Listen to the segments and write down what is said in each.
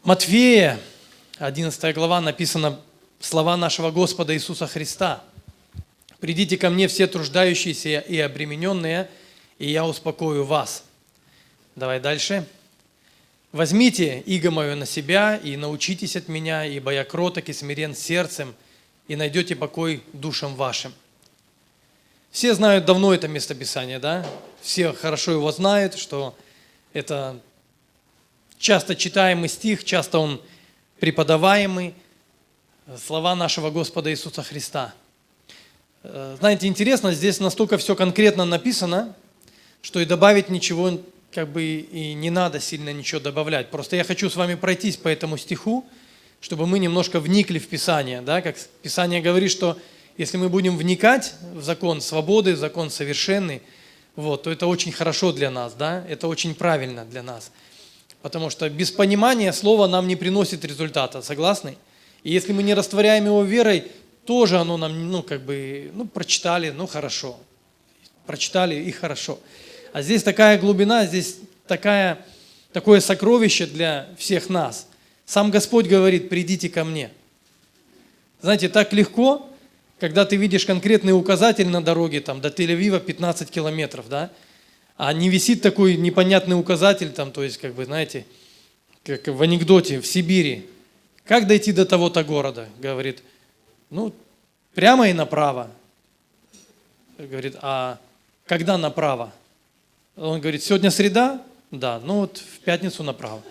Матфея, 11 глава, написано слова нашего Господа Иисуса Христа. «Придите ко мне все труждающиеся и обремененные, и я успокою вас». Давай дальше. «Возьмите иго мое на себя и научитесь от меня, ибо я кроток и смирен сердцем, и найдете покой душам вашим». Все знают давно это местописание, да? Все хорошо его знают, что это часто читаемый стих, часто он преподаваемый, слова нашего Господа Иисуса Христа. Знаете, интересно, здесь настолько все конкретно написано, что и добавить ничего и не надо сильно ничего добавлять. Просто я хочу с вами пройтись по этому стиху, чтобы мы немножко вникли в Писание. Да? Как Писание говорит, что если мы будем вникать в закон свободы, в закон совершенный, то это очень хорошо для нас, да? Это очень правильно для нас. Потому что без понимания слова нам не приносит результата, согласны? И если мы не растворяем его верой, тоже оно нам, прочитали, хорошо. Прочитали и хорошо. А здесь такая глубина, здесь такое сокровище для всех нас. Сам Господь говорит: придите ко мне. Знаете, так легко, когда ты видишь конкретный указатель на дороге, до Тель-Авива 15 километров, да? А не висит такой непонятный указатель, как в анекдоте, в Сибири. Как дойти до того-то города? Говорит, прямо и направо. Говорит, а когда направо? Он говорит, сегодня среда? Да, в пятницу направо.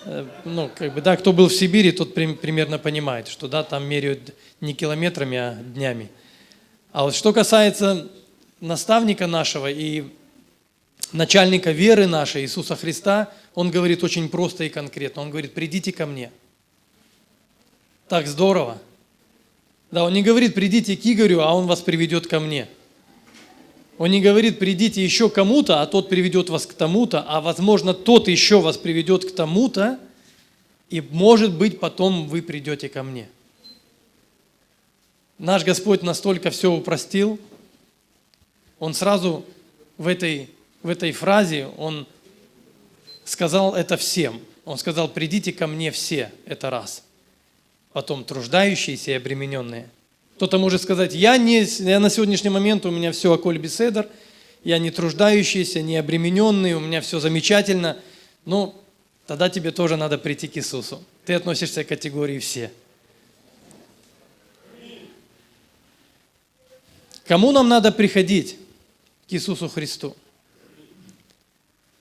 Кто был в Сибири, тот примерно понимает, что там меряют не километрами, а днями. А вот что касается наставника нашего и начальника веры нашей, Иисуса Христа, Он говорит очень просто и конкретно. Он говорит, придите ко мне. Так здорово. Да, Он не говорит, придите к Игорю, а он вас приведет ко мне. Он не говорит, придите еще кому-то, а тот приведет вас к тому-то, а возможно, тот еще вас приведет к тому-то, и может быть, потом вы придете ко мне. Наш Господь настолько все упростил, Он сразу в этой фразе, Он сказал это всем. Он сказал, придите ко мне все, это раз. Потом труждающиеся и обремененные. Кто-то может сказать, я на сегодняшний момент, у меня все аколь беседер, я не труждающийся, не обремененный, у меня все замечательно. Тогда тебе тоже надо прийти к Иисусу. Ты относишься к категории все. Кому нам надо приходить? К Иисусу Христу.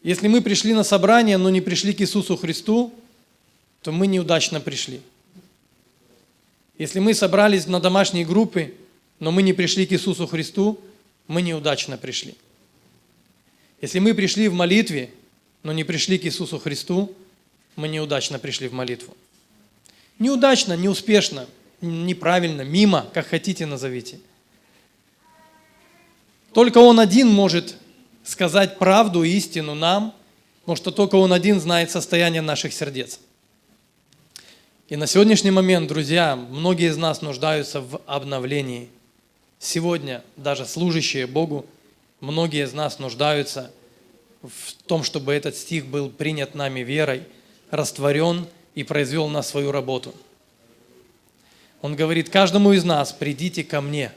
Если мы пришли на собрание, но не пришли к Иисусу Христу, то мы неудачно пришли. Если мы собрались на домашние группы, но мы не пришли к Иисусу Христу, мы неудачно пришли. Если мы пришли в молитве, но не пришли к Иисусу Христу, мы неудачно пришли в молитву. Неудачно, неуспешно, неправильно, мимо, как хотите назовите. Только Он один может сказать правду, истину нам, потому что только Он один знает состояние наших сердец. И на сегодняшний момент, друзья, многие из нас нуждаются в обновлении. Сегодня даже служащие Богу, многие из нас нуждаются в том, чтобы этот стих был принят нами верой, растворен и произвел на свою работу. Он говорит, каждому из нас, придите ко мне,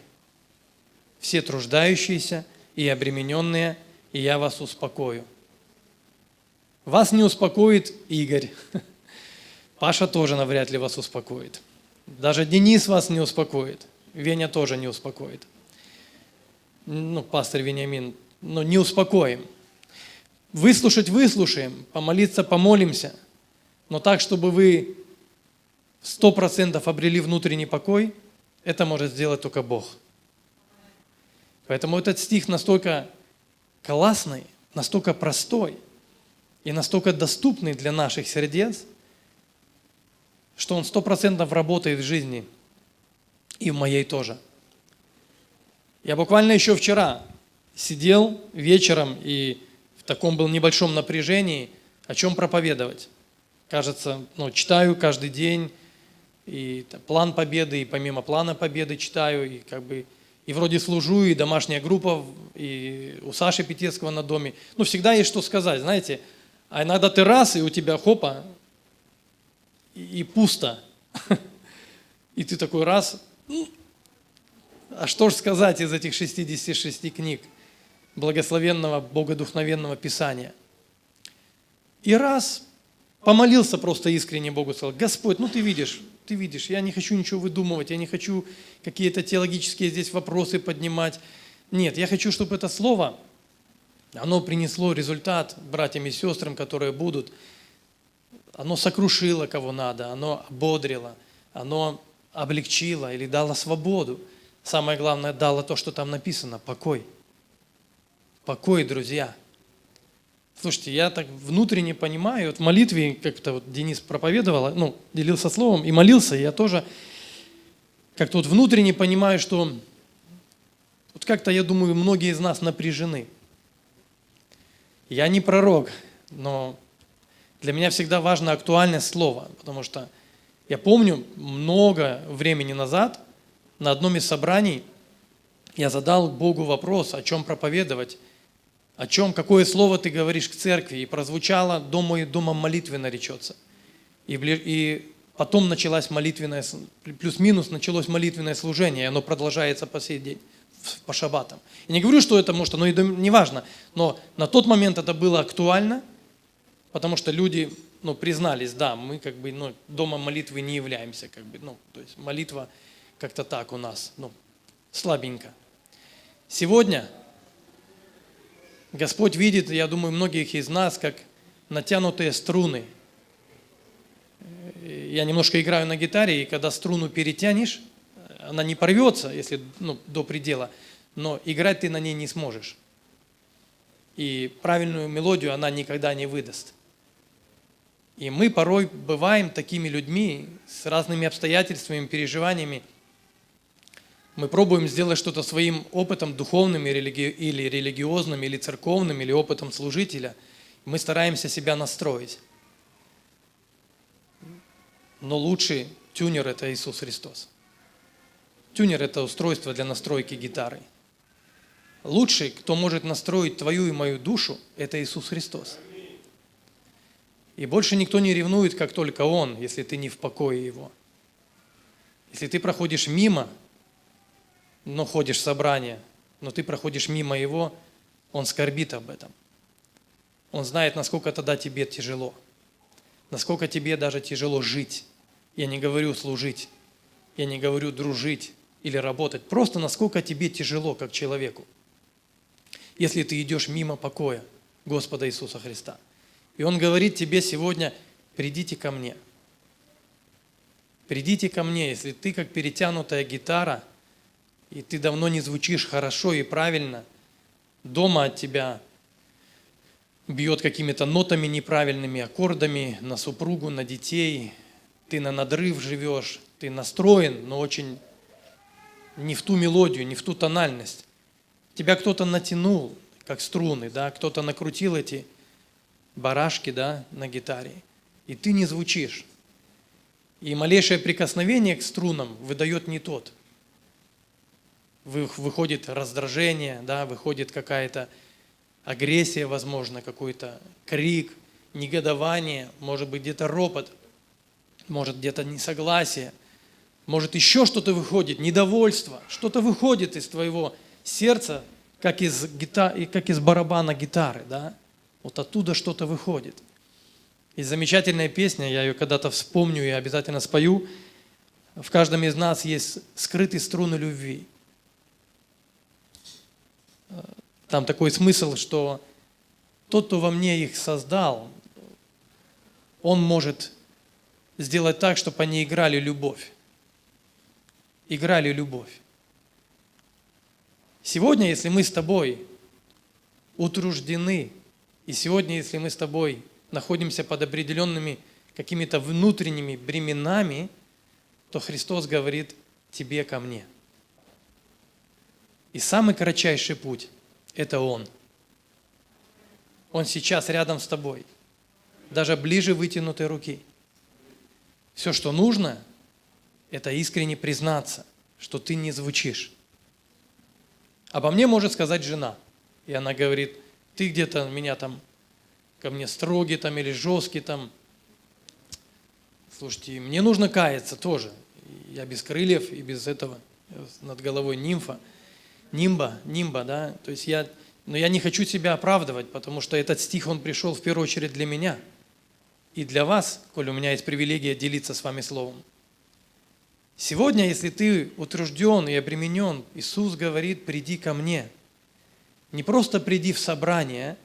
все труждающиеся и обремененные, и я вас успокою. Вас не успокоит Игорь. Паша тоже навряд ли вас успокоит. Даже Денис вас не успокоит. Веня тоже не успокоит. Пастор Вениамин, не успокоим. Выслушать выслушаем, помолиться помолимся, но так, чтобы вы 100% обрели внутренний покой, это может сделать только Бог. Поэтому этот стих настолько классный, настолько простой и настолько доступный для наших сердец, что он 100% работает в жизни, и в моей тоже. Я буквально еще вчера сидел вечером и в таком был небольшом напряжении, о чем проповедовать. Кажется, читаю каждый день, и план победы, и помимо плана победы читаю, и вроде служу, и домашняя группа, и у Саши Петецкого на доме. Всегда есть что сказать, знаете. А иногда ты раз, и у тебя хопа, и пусто. И ты такой раз, а что ж сказать из этих 66 книг благословенного, богодухновенного Писания? И раз помолился просто искренне Богу, сказал: Господь, ты видишь, я не хочу ничего выдумывать, я не хочу какие-то теологические здесь вопросы поднимать. Нет, я хочу, чтобы это слово, оно принесло результат братьям и сестрам, которые будут. Оно сокрушило кого надо, оно ободрило, оно облегчило или дало свободу. Самое главное, дало то, что там написано: покой. Покой, друзья. Слушайте, я так внутренне понимаю, в молитве, как-то Денис проповедовал, делился словом и молился, и я тоже как-то внутренне понимаю, что как-то, я думаю, многие из нас напряжены. Я не пророк, но для меня всегда важно актуальное слово, потому что я помню, много времени назад на одном из собраний я задал Богу вопрос, о чем проповедовать, какое слово ты говоришь к церкви, и прозвучало: «Домом молитвы наречется». И потом началось молитвенное, плюс-минус началось молитвенное служение, и оно продолжается по сей день, по шаббатам. Я не говорю, что это может, и не важно, но на тот момент это было актуально, потому что люди, признались: да, мы домом молитвы не являемся, то есть молитва как-то так у нас, слабенько. Сегодня Господь видит, я думаю, многих из нас, как натянутые струны. Я немножко играю на гитаре, и когда струну перетянешь, она не порвется, если до предела, но играть ты на ней не сможешь. И правильную мелодию она никогда не выдаст. И мы порой бываем такими людьми с разными обстоятельствами, переживаниями. Мы пробуем сделать что-то своим опытом духовным или религиозным, или церковным, или опытом служителя. Мы стараемся себя настроить. Но лучший тюнер – это Иисус Христос. Тюнер – это устройство для настройки гитары. Лучший, кто может настроить твою и мою душу, это Иисус Христос. И больше никто не ревнует, как только Он, если ты не в покое Его. Если ты проходишь мимо, но ходишь в собрание, но ты проходишь мимо Его, Он скорбит об этом. Он знает, насколько тогда тебе тяжело, насколько тебе даже тяжело жить. Я не говорю служить, я не говорю дружить или работать, просто насколько тебе тяжело, как человеку, если ты идешь мимо покоя Господа Иисуса Христа. И Он говорит тебе сегодня: придите ко мне. Придите ко мне, если ты как перетянутая гитара, и ты давно не звучишь хорошо и правильно, дома от тебя бьет какими-то нотами неправильными, аккордами на супругу, на детей, ты на надрыв живешь, ты настроен, но очень не в ту мелодию, не в ту тональность. Тебя кто-то натянул, как струны, да, кто-то накрутил эти барашки, да, на гитаре, и ты не звучишь. И малейшее прикосновение к струнам выдает не тот. Выходит раздражение, да, выходит какая-то агрессия, возможно, какой-то крик, негодование, может быть, где-то ропот, может, где-то несогласие, может, еще что-то выходит, недовольство, что-то выходит из твоего сердца, как из барабана гитары, да, вот оттуда что-то выходит. И замечательная песня, я ее когда-то вспомню и обязательно спою: в каждом из нас есть скрытые струны любви. Там такой смысл, что тот, кто во мне их создал, он может сделать так, чтобы они играли любовь. Играли любовь. Сегодня, если мы с тобой утруждены, и сегодня, если мы с тобой находимся под определенными какими-то внутренними бременами, то Христос говорит: тебе ко мне. И самый кратчайший путь – это Он. Он сейчас рядом с тобой, даже ближе вытянутой руки. Все, что нужно, это искренне признаться, что ты не звучишь. Обо мне может сказать жена, и она говорит: ты где-то меня там, ко мне строгий там или жесткий там. Слушайте, мне нужно каяться тоже. Я без крыльев и без этого, над головой нимба, да. То есть но я не хочу себя оправдывать, потому что этот стих, он пришел в первую очередь для меня и для вас, коль у меня есть привилегия делиться с вами словом. Сегодня, если ты утружден и обременен, Иисус говорит: приди ко мне. Не просто приди в собрание,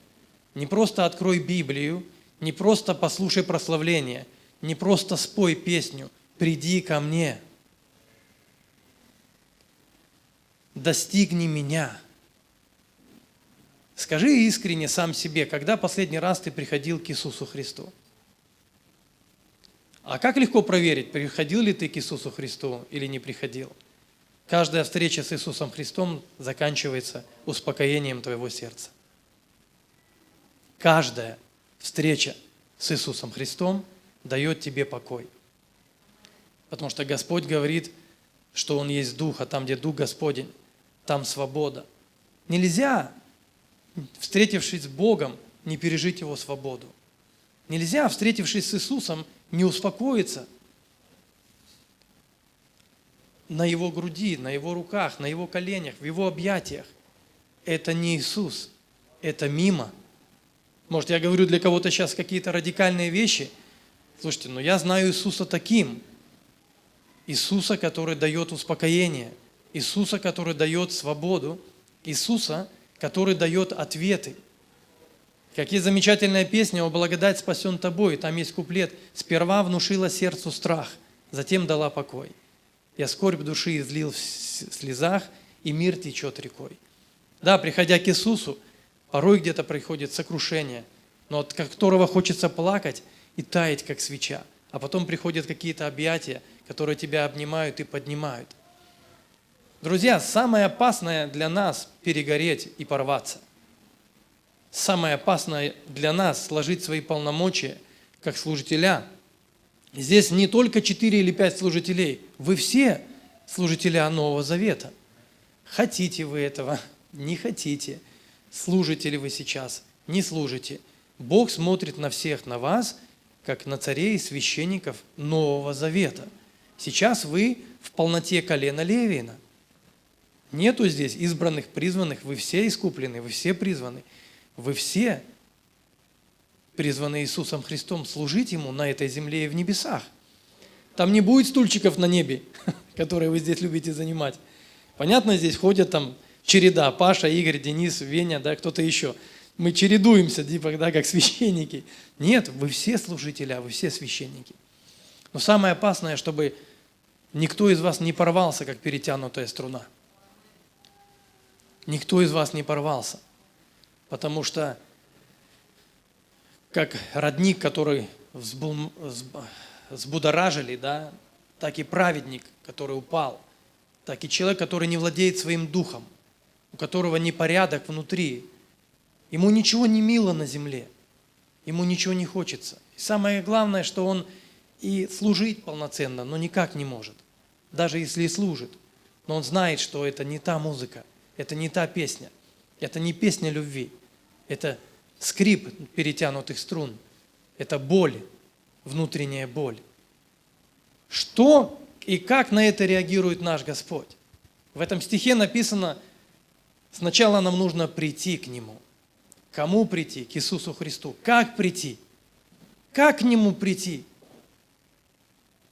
не просто открой Библию, не просто послушай прославление, не просто спой песню. Приди ко мне. Достигни меня. Скажи искренне сам себе, когда последний раз ты приходил к Иисусу Христу? А как легко проверить, приходил ли ты к Иисусу Христу или не приходил? Каждая встреча с Иисусом Христом заканчивается успокоением твоего сердца. Каждая встреча с Иисусом Христом дает тебе покой. Потому что Господь говорит, что Он есть Дух, а там, где Дух Господень, там свобода. Нельзя, встретившись с Богом, не пережить Его свободу. Нельзя, встретившись с Иисусом, не успокоиться на Его груди, на Его руках, на Его коленях, в Его объятиях. Это не Иисус, это мимо. Может, я говорю для кого-то сейчас какие-то радикальные вещи. Слушайте, но я знаю Иисуса таким. Иисуса, который дает успокоение. Иисуса, который дает свободу. Иисуса, который дает ответы. Какие замечательная песня «О благодать спасен тобой». Там есть куплет: «Сперва внушила сердцу страх, затем дала покой. Я скорбь души излил в слезах, и мир течет рекой». Да, приходя к Иисусу, порой где-то приходит сокрушение, но от которого хочется плакать и таять, как свеча. А потом приходят какие-то объятия, которые тебя обнимают и поднимают. Друзья, самое опасное для нас – перегореть и порваться. Самое опасное для нас – сложить свои полномочия как служителя. Здесь не только 4 или 5 служителей, вы все служителя Нового Завета. Хотите вы этого, не хотите. Служите ли вы сейчас, не служите. Бог смотрит на всех, на вас, как на царей и священников Нового Завета. Сейчас вы в полноте колена Левиина. Нету здесь избранных, призванных, вы все искуплены, вы все призваны. Вы все призваны Иисусом Христом служить Ему на этой земле и в небесах. Там не будет стульчиков на небе, которые вы здесь любите занимать. Понятно, здесь ходят там череда: Паша, Игорь, Денис, Веня, да, кто-то еще. Мы чередуемся, типа, да, как священники. Нет, вы все служители, вы все священники. Но самое опасное, чтобы никто из вас не порвался, как перетянутая струна. Никто из вас не порвался. Потому что, как родник, который взбудоражили, да, так и праведник, который упал, так и человек, который не владеет своим духом, у которого непорядок внутри. Ему ничего не мило на земле, ему ничего не хочется. И самое главное, что он и служить полноценно, но никак не может. Даже если и служит. Но он знает, что это не та музыка, это не та песня. Это не песня любви, это скрип перетянутых струн, это боль, внутренняя боль. Что и как на это реагирует наш Господь? В этом стихе написано: сначала нам нужно прийти к Нему. Кому прийти? К Иисусу Христу. Как прийти? Как к Нему прийти?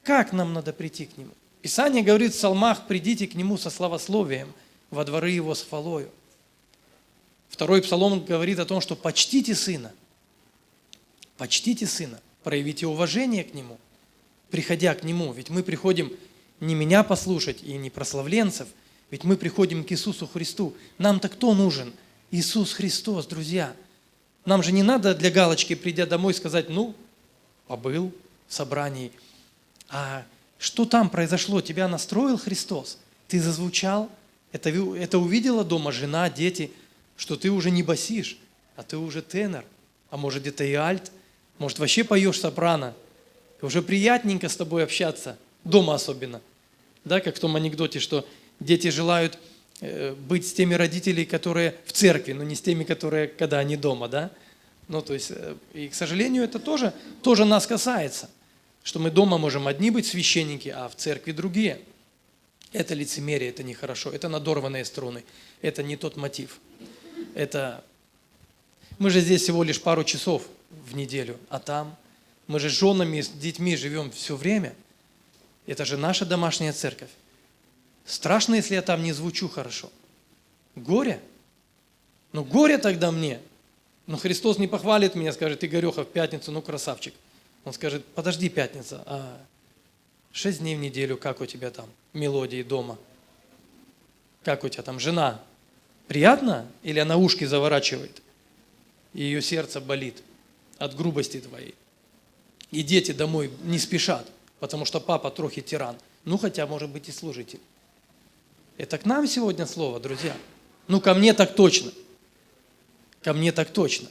Как нам надо прийти к Нему? Писание говорит в Псалмах: придите к Нему со славословием, во дворы Его с хвалою. Второй Псалом говорит о том, что почтите Сына. Почтите Сына, проявите уважение к Нему, приходя к Нему. Ведь мы приходим не меня послушать и не прославленцев, ведь мы приходим к Иисусу Христу. Нам-то кто нужен? Иисус Христос, друзья. Нам же не надо для галочки, придя домой, сказать: ну, побыл в собрании. А что там произошло? Тебя настроил Христос? Ты зазвучал? Это увидела дома жена, дети, что ты уже не басишь, а ты уже тенор, а может где-то и альт, может вообще поешь сопрано. И уже приятненько с тобой общаться, дома особенно. Да, как в том анекдоте, что дети желают быть с теми родителями, которые в церкви, но не с теми, которые, когда они дома, да? Ну, то есть, и, к сожалению, это тоже нас касается. Что мы дома можем одни быть священники, а в церкви другие. Это лицемерие, это нехорошо, это надорванные струны, это не тот мотив. Мы же здесь всего лишь пару часов в неделю, а там мы же с женами, с детьми живем все время. Это же наша домашняя церковь. Страшно, если я там не звучу хорошо. Горе? Ну горе тогда мне. Но Христос не похвалит меня, скажет: Игореха, в пятницу, ну красавчик. Он скажет: подожди, пятница, 6 дней в неделю, как у тебя там мелодии дома? Как у тебя там жена? Приятно? Или она ушки заворачивает? И ее сердце болит от грубости твоей. И дети домой не спешат, потому что папа трохи тиран. Ну, хотя, может быть, и служитель. Это к нам сегодня слово, друзья. Ну, ко мне так точно. Ко мне так точно.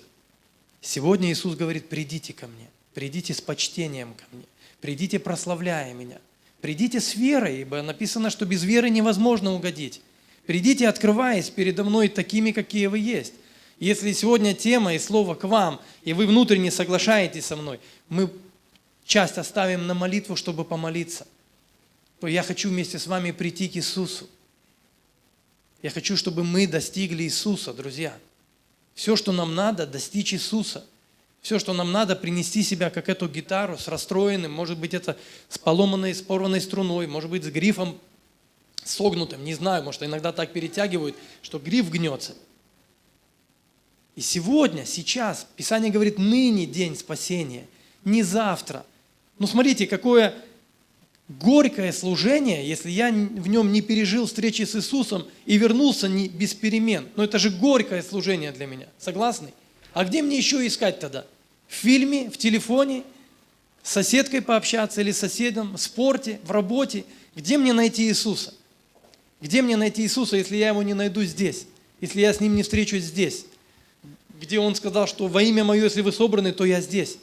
Сегодня Иисус говорит: придите ко мне, придите с почтением ко мне, придите, прославляя меня, придите с верой, ибо написано, что без веры невозможно угодить. Придите, открываясь передо мной такими, какие вы есть. Если сегодня тема и слово к вам, и вы внутренне соглашаетесь со мной, мы часть оставим на молитву, чтобы помолиться, то я хочу вместе с вами прийти к Иисусу. Я хочу, чтобы мы достигли Иисуса, друзья. Все, что нам надо, достичь Иисуса. Все, что нам надо, принести себя, как эту гитару, с расстроенным, может быть, это с поломанной, с порванной струной, может быть, с грифом согнутым, не знаю, может, иногда так перетягивают, что гриф гнется. И сегодня, сейчас, Писание говорит: ныне день спасения, не завтра. Ну, смотрите, какое горькое служение, если я в нем не пережил встречи с Иисусом и вернулся без перемен. Но это же горькое служение для меня. Согласны? А где мне еще искать тогда? В фильме, в телефоне, с соседкой пообщаться или с соседом, в спорте, в работе? Где мне найти Иисуса? Где мне найти Иисуса, если я его не найду здесь? Если я с ним не встречусь здесь? Где он сказал, что во имя мое, если вы собраны, то я здесь.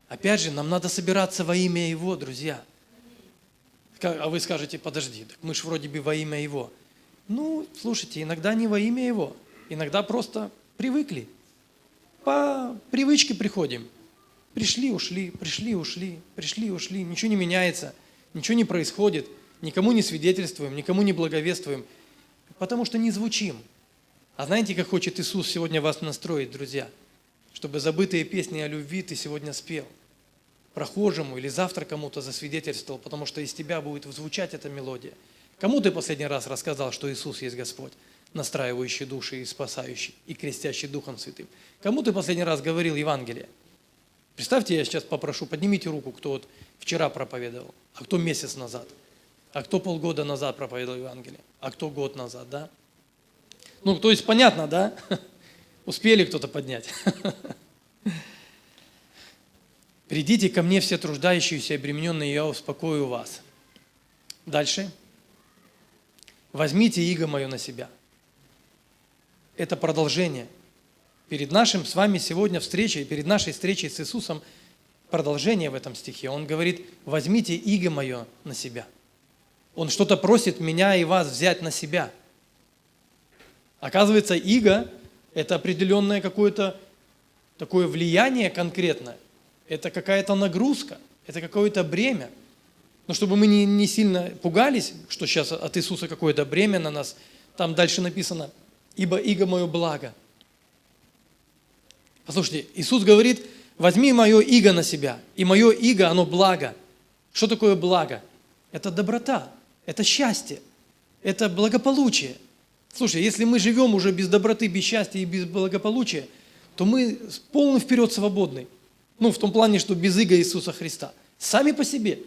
Опять же, нам надо собираться во имя Его, друзья. А вы скажете: подожди, так мы же вроде бы во имя Его. Ну, слушайте, иногда не во имя Его, иногда просто привыкли. По привычке приходим. Пришли, ушли, пришли, ушли, пришли, ушли. Ничего не меняется, ничего не происходит, никому не свидетельствуем, никому не благовествуем, потому что не звучим. А знаете, как хочет Иисус сегодня вас настроить, друзья? Чтобы забытые песни о любви ты сегодня спел. Прохожему или завтра кому-то засвидетельствовал, потому что из тебя будет звучать эта мелодия. Кому ты последний раз рассказал, что Иисус есть Господь, настраивающий души и спасающий, и крестящий Духом Святым? Кому ты последний раз говорил Евангелие? Представьте, я сейчас попрошу, поднимите руку, кто вот вчера проповедовал, а кто месяц назад, а кто полгода назад проповедовал Евангелие, а кто год назад, да? Ну, то есть понятно, да? Успели кто-то поднять. Придите ко мне все труждающиеся и обремененные, и я успокою вас. Дальше. Возьмите иго мое на себя. Это продолжение. Перед нашим с вами сегодня встречей, перед нашей встречей с Иисусом, продолжение в этом стихе. Он говорит: возьмите иго мое на себя. Он что-то просит меня и вас взять на себя. Оказывается, иго – это определенное какое-то такое влияние конкретное. Это какая-то нагрузка, это какое-то бремя. Но чтобы мы не сильно пугались, что сейчас от Иисуса какое-то бремя на нас, там дальше написано: ибо иго мое благо. Послушайте, Иисус говорит: возьми мое иго на себя, и мое иго, оно благо. Что такое благо? Это доброта, это счастье, это благополучие. Слушай, если мы живем уже без доброты, без счастья и без благополучия, то мы полный вперед свободны. Ну, в том плане, что без иго Иисуса Христа. Сами по себе.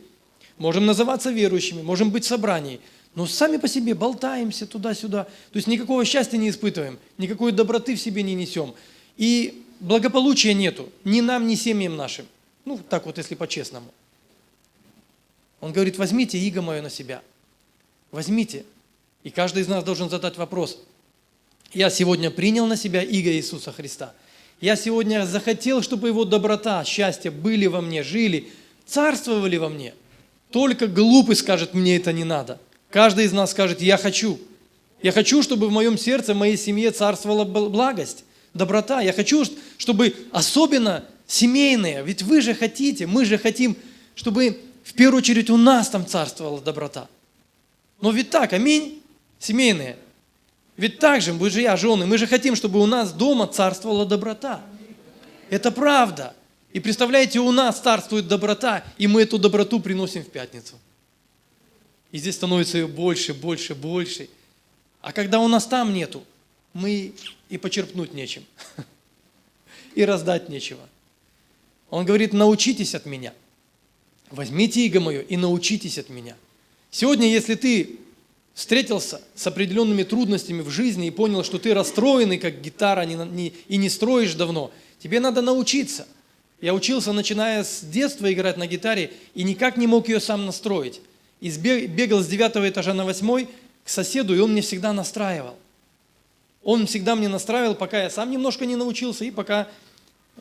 Можем называться верующими, можем быть в собрании, но сами по себе болтаемся туда-сюда. То есть никакого счастья не испытываем, никакой доброты в себе не несем. И благополучия нету ни нам, ни семьям нашим. Ну, так вот, если по-честному. Он говорит: возьмите иго мое на себя. Возьмите. И каждый из нас должен задать вопрос: я сегодня принял на себя иго Иисуса Христа. Я сегодня захотел, чтобы Его доброта, счастье были во мне, жили, царствовали во мне. Только глупый скажет: мне это не надо. Каждый из нас скажет: я хочу. Я хочу, чтобы в моем сердце, в моей семье царствовала благость, доброта. Я хочу, чтобы особенно семейные. Ведь вы же хотите, мы же хотим, чтобы в первую очередь у нас там царствовала доброта. Но ведь так, аминь, семейные. Ведь так же, вы же я, жены, мы же хотим, чтобы у нас дома царствовала доброта. Это правда. И представляете, у нас царствует доброта, и мы эту доброту приносим в пятницу. И здесь становится ее больше, больше, больше. А когда у нас там нету, мы и почерпнуть нечем, и раздать нечего. Он говорит, научитесь от меня. Возьмите иго мое и научитесь от меня. Сегодня, если ты встретился с определенными трудностями в жизни и понял, что ты расстроенный, как гитара, и не строишь давно, тебе надо научиться. Я учился, начиная с детства, играть на гитаре, и никак не мог ее сам настроить. И бегал с 9 этажа на 8 к соседу, и он мне всегда настраивал. Он всегда мне настраивал, пока я сам немножко не научился, и пока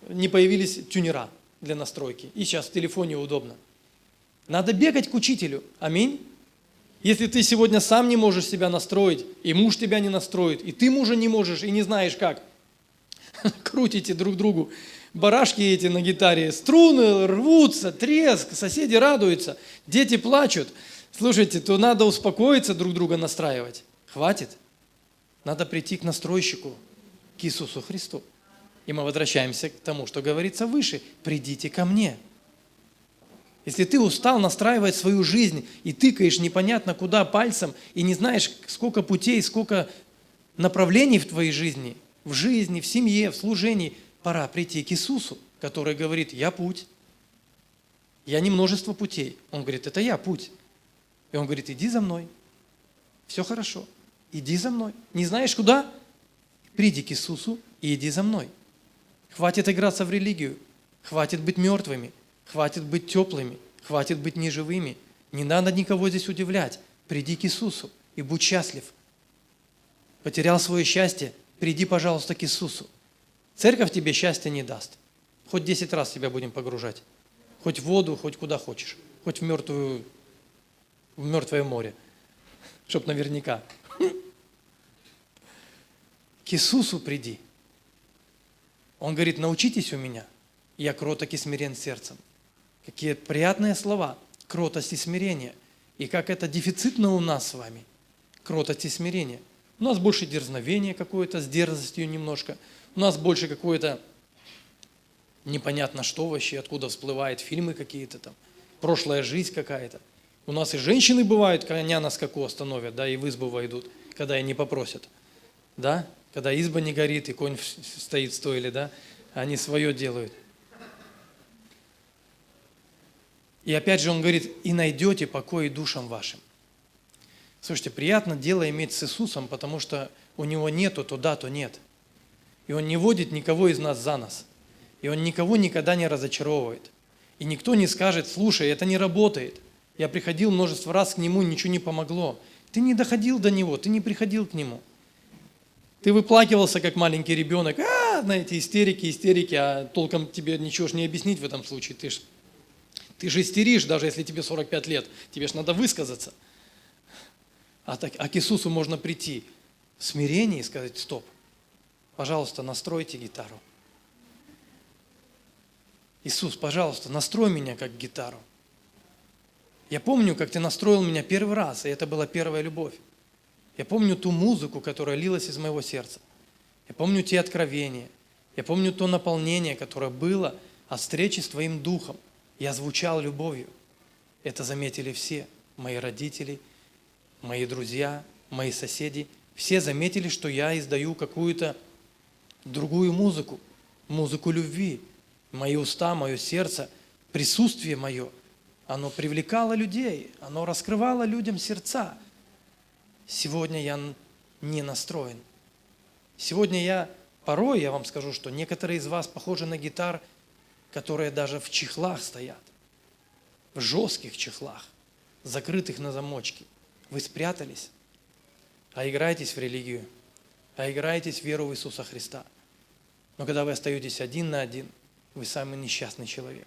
не появились тюнера для настройки. И сейчас в телефоне удобно. Надо бегать к учителю. Аминь. Если ты сегодня сам не можешь себя настроить, и муж тебя не настроит, и ты мужа не можешь, и не знаешь как, крутите друг другу барашки эти на гитаре, струны рвутся, треск, соседи радуются, дети плачут. Слушайте, то надо успокоиться, друг друга настраивать. Хватит. Надо прийти к настройщику, к Иисусу Христу. И мы возвращаемся к тому, что говорится выше. Придите ко мне. Если ты устал настраивать свою жизнь и тыкаешь непонятно куда пальцем, и не знаешь, сколько путей, сколько направлений в твоей жизни, в семье, в служении, пора прийти к Иисусу, который говорит, я путь. Я не множество путей. Он говорит, это я путь. И он говорит, иди за мной. Все хорошо. Иди за мной. Не знаешь куда? Приди к Иисусу и иди за мной. Хватит играться в религию. Хватит быть мертвыми. Хватит быть теплыми. Хватит быть неживыми. Не надо никого здесь удивлять. Приди к Иисусу и будь счастлив. Потерял свое счастье? Приди, пожалуйста, к Иисусу. Церковь тебе счастья не даст. Хоть 10 раз тебя будем погружать. Хоть в воду, хоть куда хочешь. Хоть в мертвое море. Чтоб наверняка. К Иисусу приди. Он говорит, научитесь у меня. Я кроток и смирен сердцем. Какие приятные слова. Кротость и смирение. И как это дефицитно у нас с вами. Кротость и смирение. У нас больше дерзновения какое-то, с дерзостью немножко. У нас больше какое-то непонятно что вообще, откуда всплывает, фильмы какие-то там, прошлая жизнь какая-то. У нас и женщины бывают, коня на скаку остановят, да, и в избу войдут, когда и не попросят. Да? Когда изба не горит, и конь стоит в стойле, да, они свое делают. И опять же он говорит, и найдете покой душам вашим. Слушайте, приятно дело иметь с Иисусом, потому что у него нету то да, то нет. И он не водит никого из нас за нос. И он никого никогда не разочаровывает. И никто не скажет, слушай, это не работает. Я приходил множество раз к нему, ничего не помогло. Ты не доходил до него, ты не приходил к нему. Ты выплакивался, как маленький ребенок. Знаете, истерики, а толком тебе ничего ж не объяснить в этом случае. Ты же истеришь, даже если тебе 45 лет. Тебе ж надо высказаться. А к Иисусу можно прийти в смирении и сказать, стоп. Пожалуйста, настройте гитару. Иисус, пожалуйста, настрой меня как гитару. Я помню, как ты настроил меня первый раз, и это была первая любовь. Я помню ту музыку, которая лилась из моего сердца. Я помню те откровения. Я помню то наполнение, которое было от встречи с Твоим Духом. Я звучал любовью. Это заметили все. Мои родители, мои друзья, мои соседи. Все заметили, что я издаю какую-то другую музыку, музыку любви. Мои уста, мое сердце, присутствие мое, оно привлекало людей, оно раскрывало людям сердца. Сегодня я не настроен. Сегодня порой я вам скажу, что некоторые из вас похожи на гитар, которые даже в чехлах стоят, в жестких чехлах, закрытых на замочки. Вы спрятались, а играетесь в религию, а играетесь в веру в Иисуса Христа. Но когда вы остаетесь один на один, вы самый несчастный человек.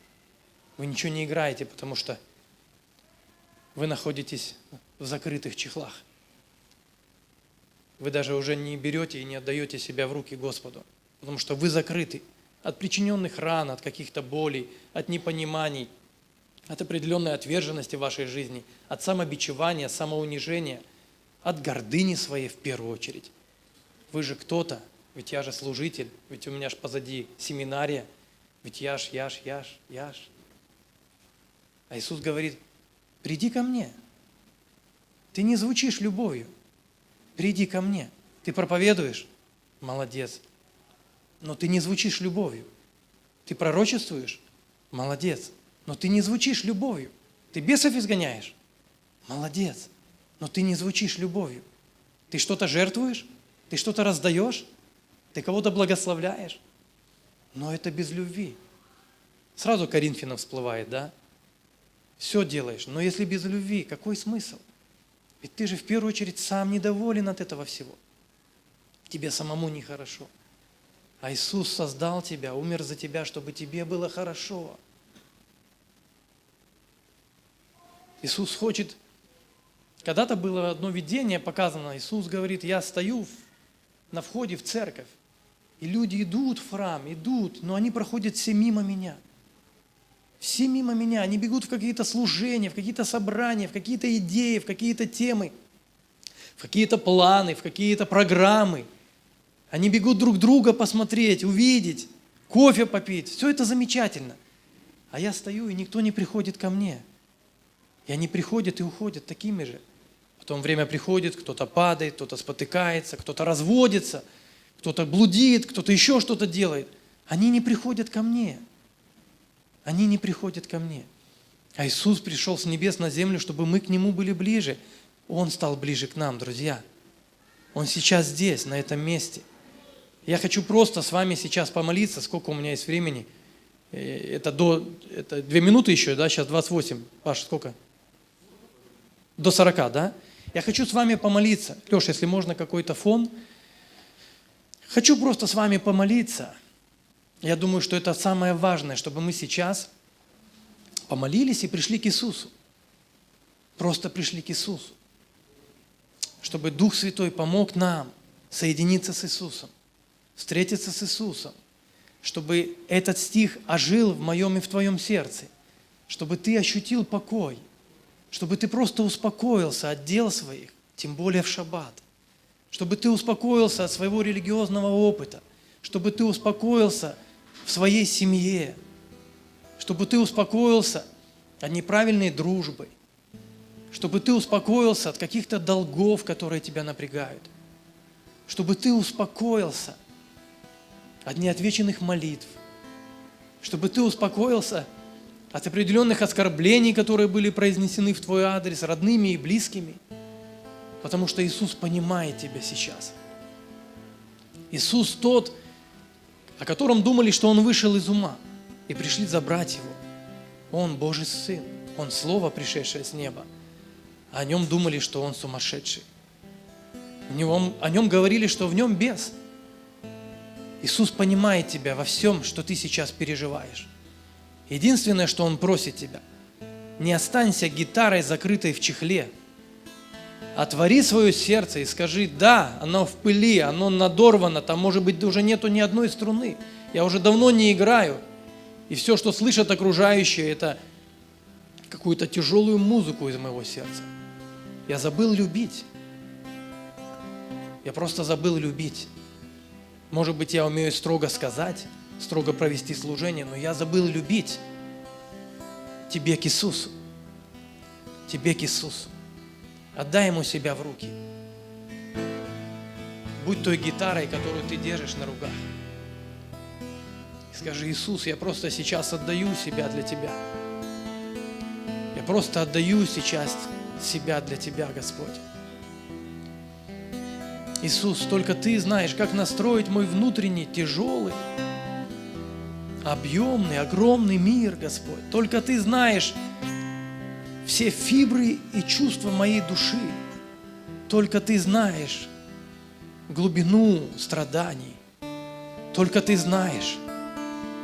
Вы ничего не играете, потому что вы находитесь в закрытых чехлах. Вы даже уже не берете и не отдаете себя в руки Господу, потому что вы закрыты. от причиненных ран, от каких-то болей, от непониманий, от определенной отверженности в вашей жизни, от самобичевания, самоунижения, от гордыни своей в первую очередь. Вы же кто-то, ведь я же служитель, ведь у меня ж позади семинария, ведь я ж. А Иисус говорит: приди ко мне. Ты не звучишь любовью. Приди ко мне. Ты проповедуешь? Молодец. Но ты не звучишь любовью. Ты пророчествуешь? Молодец. Но ты не звучишь любовью. Ты бесов изгоняешь? Молодец. Но ты не звучишь любовью. Ты что-то жертвуешь? Ты что-то раздаешь? Ты кого-то благословляешь? Но это без любви. Сразу Коринфянам всплывает, да? Все делаешь, но если без любви, какой смысл? Ведь ты же в первую очередь сам недоволен от этого всего. Тебе самому нехорошо. А Иисус создал тебя, умер за тебя, чтобы тебе было хорошо. Иисус хочет... Когда-то было одно видение показано. Иисус говорит: я стою на входе в церковь, и люди идут в храм, идут, но они проходят все мимо меня. Все мимо меня. Они бегут в какие-то служения, в какие-то собрания, в какие-то идеи, в какие-то темы, в какие-то планы, в какие-то программы. Они бегут друг друга посмотреть, увидеть, кофе попить. Все это замечательно. А я стою, и никто не приходит ко мне. И они приходят и уходят такими же. Потом время приходит, кто-то падает, кто-то спотыкается, кто-то разводится, кто-то блудит, кто-то еще что-то делает. Они не приходят ко мне. Они не приходят ко мне. А Иисус пришел с небес на землю, чтобы мы к Нему были ближе. Он стал ближе к нам, друзья. Он сейчас здесь, на этом месте. Я хочу просто с вами сейчас помолиться. Сколько у меня есть времени? Это 2 минуты еще, да? Сейчас 28. Паша, сколько? До 40, да? Я хочу с вами помолиться. Леш, если можно, какой-то фон. Хочу просто с вами помолиться. Я думаю, что это самое важное, чтобы мы сейчас помолились и пришли к Иисусу. Просто пришли к Иисусу. Чтобы Дух Святой помог нам соединиться с Иисусом, встретиться с Иисусом. Чтобы этот стих ожил в моем и в твоем сердце. Чтобы ты ощутил покой. Чтобы ты просто успокоился от дел своих, тем более в шаббат. Чтобы ты успокоился от своего религиозного опыта. Чтобы ты успокоился в своей семье. Чтобы ты успокоился от неправильной дружбы. Чтобы ты успокоился от каких-то долгов, которые тебя напрягают. Чтобы ты успокоился от неотвеченных молитв. Чтобы ты успокоился от определенных оскорблений, которые были произнесены в твой адрес родными и близкими. Потому что Иисус понимает тебя сейчас. Иисус тот, о котором думали, что Он вышел из ума, и пришли забрать Его. Он Божий Сын, Он Слово, пришедшее с неба. А о Нем думали, что Он сумасшедший. О Нем говорили, что в Нем бес. Иисус понимает тебя во всем, что ты сейчас переживаешь. Единственное, что Он просит тебя: не останься гитарой, закрытой в чехле. Отвори свое сердце и скажи: да, оно в пыли, оно надорвано, там, может быть, уже нету ни одной струны. Я уже давно не играю. И все, что слышат окружающие, это какую-то тяжелую музыку из моего сердца. Я забыл любить. Я просто забыл любить. Может быть, я умею строго сказать, строго провести служение, но я забыл любить. Тебе к Иисусу. Тебе к Иисусу. Отдай Ему себя в руки. Будь той гитарой, которую ты держишь на руках. И скажи: Иисус, я просто сейчас отдаю себя для Тебя. Я просто отдаю сейчас себя для Тебя, Господь. Иисус, только Ты знаешь, как настроить мой внутренний, тяжелый, объемный, огромный мир, Господь. Только Ты знаешь все фибры и чувства моей души. Только Ты знаешь глубину страданий. Только Ты знаешь,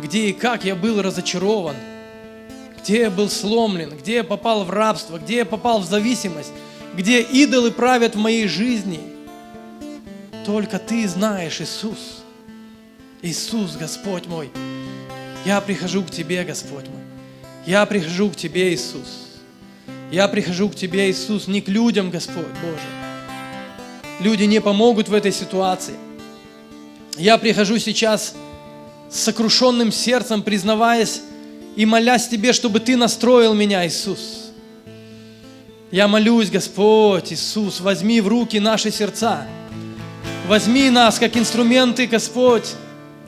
где и как я был разочарован, где я был сломлен, где я попал в рабство, где я попал в зависимость, где идолы правят в моей жизни. Только Ты знаешь, Иисус. Иисус, Господь мой, я прихожу к Тебе, Господь мой. Я прихожу к Тебе, Иисус. Я прихожу к Тебе, Иисус, не к людям, Господь Боже. Люди не помогут в этой ситуации. Я прихожу сейчас с сокрушенным сердцем, признаваясь и молясь Тебе, чтобы Ты настроил меня, Иисус. Я молюсь, Господь, Иисус, возьми в руки наши сердца. Возьми нас, как инструменты, Господь,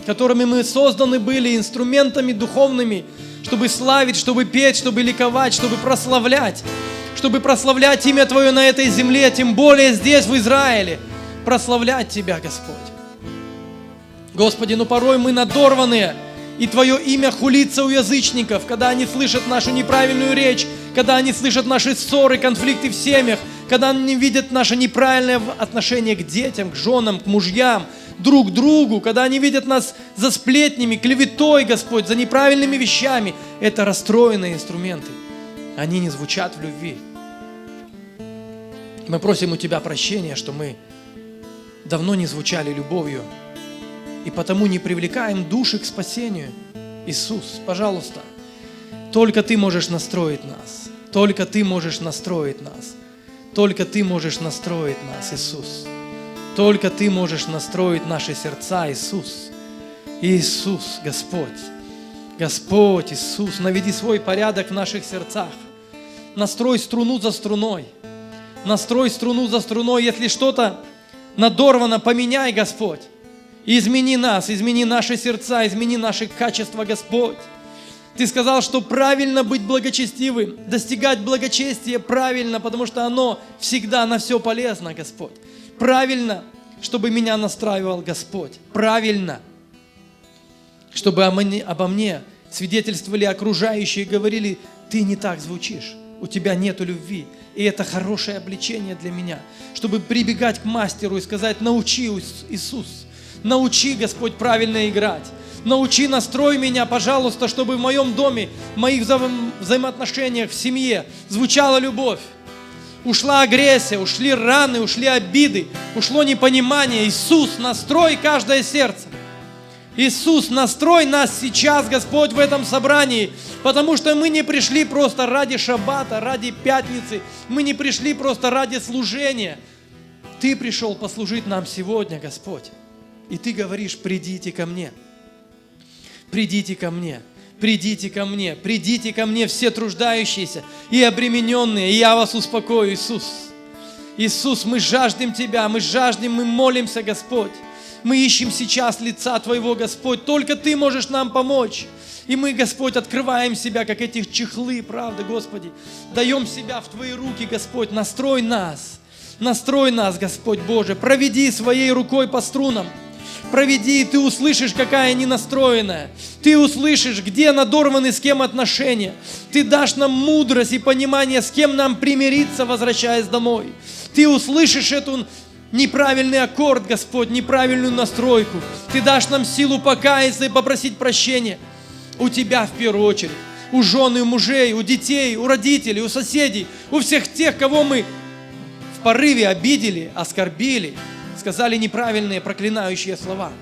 которыми мы созданы были, инструментами духовными, чтобы славить, чтобы петь, чтобы ликовать, чтобы прославлять имя Твое на этой земле, тем более здесь, в Израиле, прославлять Тебя, Господь. Господи, но порой мы надорванные, и Твое имя хулится у язычников, когда они слышат нашу неправильную речь, когда они слышат наши ссоры, конфликты в семьях, когда они видят наше неправильное отношение к детям, к женам, к мужьям, друг к другу, когда они видят нас за сплетнями, клеветой, Господь, за неправильными вещами. Это расстроенные инструменты. Они не звучат в любви. Мы просим у Тебя прощения, что мы давно не звучали любовью, и потому не привлекаем души к спасению. Иисус, пожалуйста, только Ты можешь настроить нас. Только Ты можешь настроить нас. Только Ты можешь настроить нас, Иисус. Только Ты можешь настроить наши сердца, Иисус. Иисус, Господь. Господь, Иисус, наведи свой порядок в наших сердцах. Настрой струну за струной. Настрой струну за струной. Если что-то надорвано, поменяй, Господь. Измени нас, измени наши сердца, измени наши качества, Господь. Ты сказал, что правильно быть благочестивым, достигать благочестия правильно, потому что оно всегда на все полезно, Господь. Правильно, чтобы меня настраивал Господь. Правильно, чтобы обо мне свидетельствовали окружающие, говорили: ты не так звучишь, у тебя нету любви. И это хорошее обличение для меня, чтобы прибегать к мастеру и сказать: научи, Иисус, научи, Господь, правильно играть. Научи, настрой меня, пожалуйста, чтобы в моем доме, в моих взаимоотношениях, в семье звучала любовь. Ушла агрессия, ушли раны, ушли обиды, ушло непонимание. Иисус, настрой каждое сердце. Иисус, настрой нас сейчас, Господь, в этом собрании, потому что мы не пришли просто ради шаббата, ради пятницы, мы не пришли просто ради служения. Ты пришел послужить нам сегодня, Господь, и Ты говоришь: придите ко мне. Придите ко мне, придите ко мне, придите ко мне все труждающиеся и обремененные, и я вас успокою, Иисус. Иисус, мы жаждем Тебя, мы жаждем, мы молимся, Господь. Мы ищем сейчас лица Твоего, Господь. Только Ты можешь нам помочь. И мы, Господь, открываем себя, как эти чехлы, правда, Господи. Даем себя в Твои руки, Господь. Настрой нас, Господь Боже. Проведи своей рукой по струнам. Проведи, и Ты услышишь, какая ненастроенная. Ты услышишь, где надорваны с кем отношения. Ты дашь нам мудрость и понимание, с кем нам примириться, возвращаясь домой. Ты услышишь эту неправильный аккорд, Господь, неправильную настройку. Ты дашь нам силу покаяться и попросить прощения. У Тебя в первую очередь. У жен и мужей, у детей, у родителей, у соседей. У всех тех, кого мы в порыве обидели, оскорбили, сказали неправильные проклинающие слова.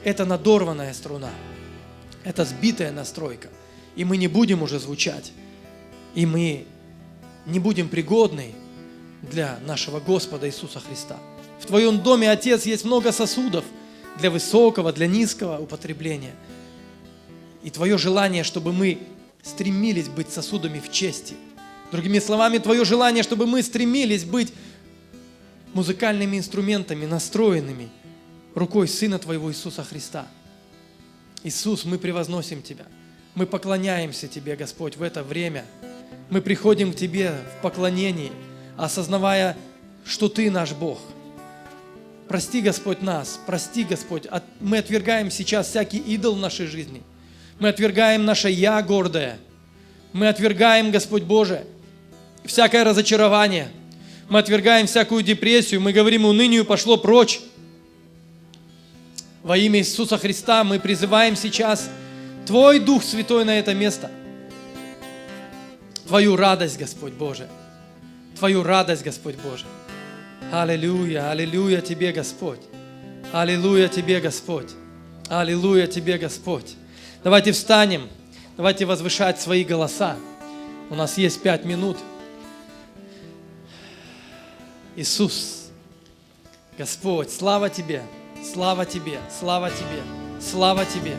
Это надорванная струна. Это сбитая настройка. И мы не будем уже звучать. И мы не будем пригодны для нашего Господа Иисуса Христа. В Твоем доме, Отец, есть много сосудов для высокого, для низкого употребления. И Твое желание, чтобы мы стремились быть сосудами в чести. Другими словами, Твое желание, чтобы мы стремились быть музыкальными инструментами, настроенными рукой Сына Твоего Иисуса Христа. Иисус, мы превозносим Тебя. Мы поклоняемся Тебе, Господь, в это время. Мы приходим к Тебе в поклонении, осознавая, что Ты наш Бог. Прости, Господь, нас. Прости, Господь. Мы отвергаем сейчас всякий идол в нашей жизни. Мы отвергаем наше «я» гордое. Мы отвергаем, Господь Боже, всякое разочарование. Мы отвергаем всякую депрессию, мы говорим: унынию пошло прочь. Во имя Иисуса Христа мы призываем сейчас Твой Дух Святой на это место. Твою радость, Господь Боже. Твою радость, Господь Боже. Аллилуйя, аллилуйя Тебе, Господь. Аллилуйя Тебе, Господь. Аллилуйя Тебе, Господь. Давайте встанем, давайте возвышать свои голоса. У нас есть 5 минут. Иисус, Господь, слава Тебе, слава Тебе, слава Тебе, слава Тебе,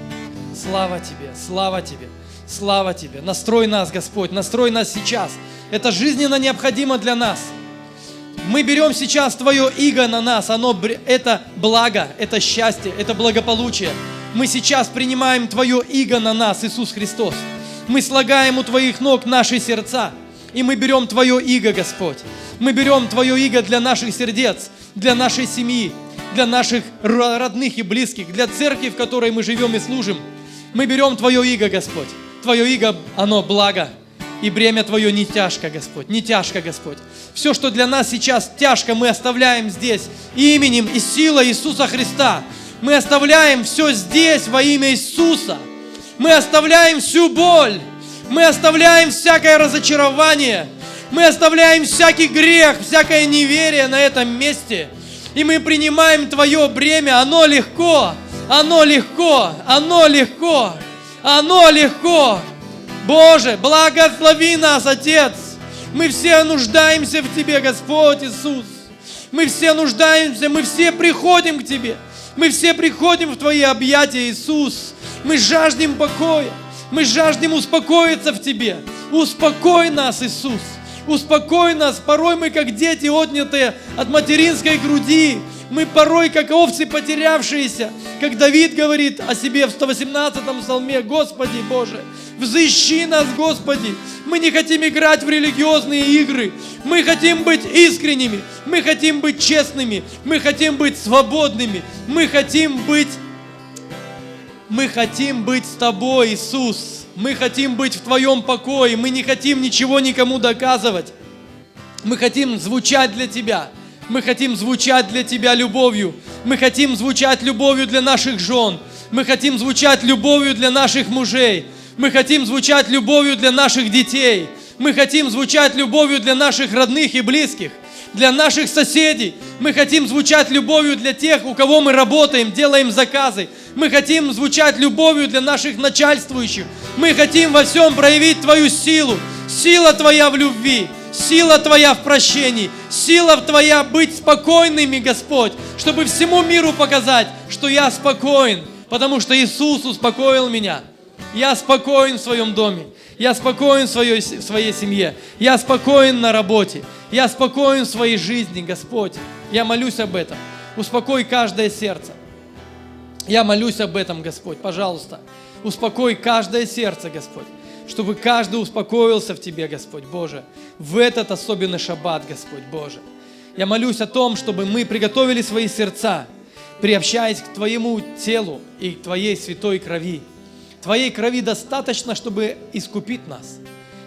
слава Тебе, слава Тебе, слава Тебе. Настрой нас, Господь, настрой нас сейчас. Это жизненно необходимо для нас. Мы берем сейчас Твое иго на нас, это благо, это счастье, это благополучие. Мы сейчас принимаем Твое иго на нас, Иисус Христос. Мы слагаем у Твоих ног наши сердца, и мы берем Твое иго, Господь. Мы берем Твое иго для наших сердец, для нашей семьи, для наших родных и близких, для церкви, в которой мы живем и служим. Мы берем Твое иго, Господь. Твое иго, оно благо. И бремя Твое не тяжко, Господь, не тяжко, Господь. Все, что для нас сейчас тяжко, мы оставляем здесь именем и силой Иисуса Христа. Мы оставляем все здесь во имя Иисуса. Мы оставляем всю боль. Мы оставляем всякое разочарование. Мы оставляем всякий грех, всякое неверие на этом месте. И мы принимаем Твое бремя. Оно легко, оно легко, оно легко, оно легко. Боже, благослови нас, Отец. Мы все нуждаемся в Тебе, Господь Иисус. Мы все нуждаемся, мы все приходим к Тебе. Мы все приходим в Твои объятия, Иисус. Мы жаждем покоя. Мы жаждем успокоиться в Тебе. Успокой нас, Иисус. Успокой нас. Порой мы, как дети, отнятые от материнской груди. Мы порой, как овцы потерявшиеся. Как Давид говорит о себе в 118-м псалме: Господи Боже, взыщи нас, Господи. Мы не хотим играть в религиозные игры. Мы хотим быть искренними. Мы хотим быть честными. Мы хотим быть свободными. Мы хотим быть с Тобой, Иисус. Мы хотим быть в Твоем покое. Мы не хотим ничего никому доказывать. Мы хотим звучать для Тебя. Мы хотим звучать для Тебя любовью. Мы хотим звучать любовью для наших жен. Мы хотим звучать любовью для наших мужей. Мы хотим звучать любовью для наших детей. Мы хотим звучать любовью для наших родных и близких, для наших соседей. Мы хотим звучать любовью для тех, у кого мы работаем, делаем заказы. Мы хотим звучать любовью для наших начальствующих. Мы хотим во всем проявить Твою силу. Сила Твоя в любви, сила Твоя в прощении, сила Твоя быть спокойными, Господь, чтобы всему миру показать, что я спокоен, потому что Иисус успокоил меня. Я спокоен в своем доме, я спокоен в своей семье, я спокоен на работе, я спокоен в своей жизни, Господь. Я молюсь об этом. Успокой каждое сердце. Я молюсь об этом, Господь, пожалуйста. Успокой каждое сердце, Господь, чтобы каждый успокоился в Тебе, Господь, Боже, в этот особенный шаббат, Господь, Боже. Я молюсь о том, чтобы мы приготовили свои сердца, приобщаясь к Твоему телу и к Твоей святой крови. Твоей крови достаточно, чтобы искупить нас.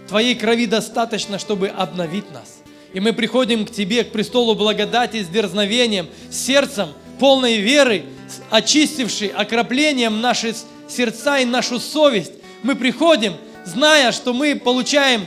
Твоей крови достаточно, чтобы обновить нас. И мы приходим к Тебе, к престолу благодати с дерзновением, с сердцем, полной веры, очистившей окроплением наши сердца и нашу совесть. Мы приходим, зная, что мы получаем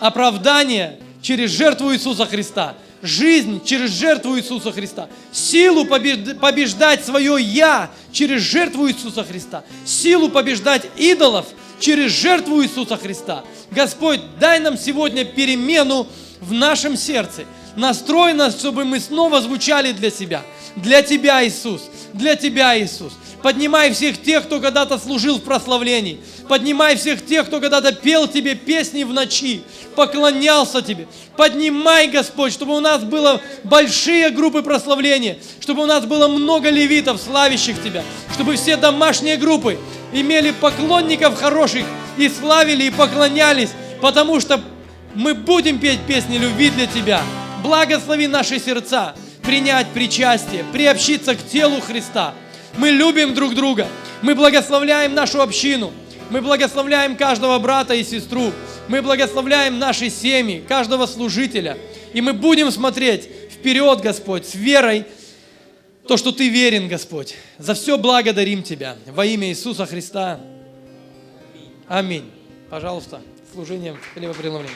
оправдание через жертву Иисуса Христа, жизнь через жертву Иисуса Христа, силу побеждать свое «я» через жертву Иисуса Христа, силу побеждать идолов через жертву Иисуса Христа. Господь, дай нам сегодня перемену в нашем сердце. Настрой нас, чтобы мы снова звучали для себя. Для Тебя, Иисус. Для Тебя, Иисус. Поднимай всех тех, кто когда-то служил в прославлении. Поднимай всех тех, кто когда-то пел Тебе песни в ночи, поклонялся Тебе. Поднимай, Господь, чтобы у нас было большие группы прославления, чтобы у нас было много левитов, славящих Тебя, чтобы все домашние группы имели поклонников хороших и славили, и поклонялись, потому что мы будем петь песни любви для Тебя. Благослови наши сердца, принять причастие, приобщиться к телу Христа. Мы любим друг друга, мы благословляем нашу общину, мы благословляем каждого брата и сестру, мы благословляем наши семьи, каждого служителя. И мы будем смотреть вперед, Господь, с верой, то, что Ты верен, Господь. За все благодарим Тебя во имя Иисуса Христа. Аминь. Пожалуйста, служением хлебопреломления.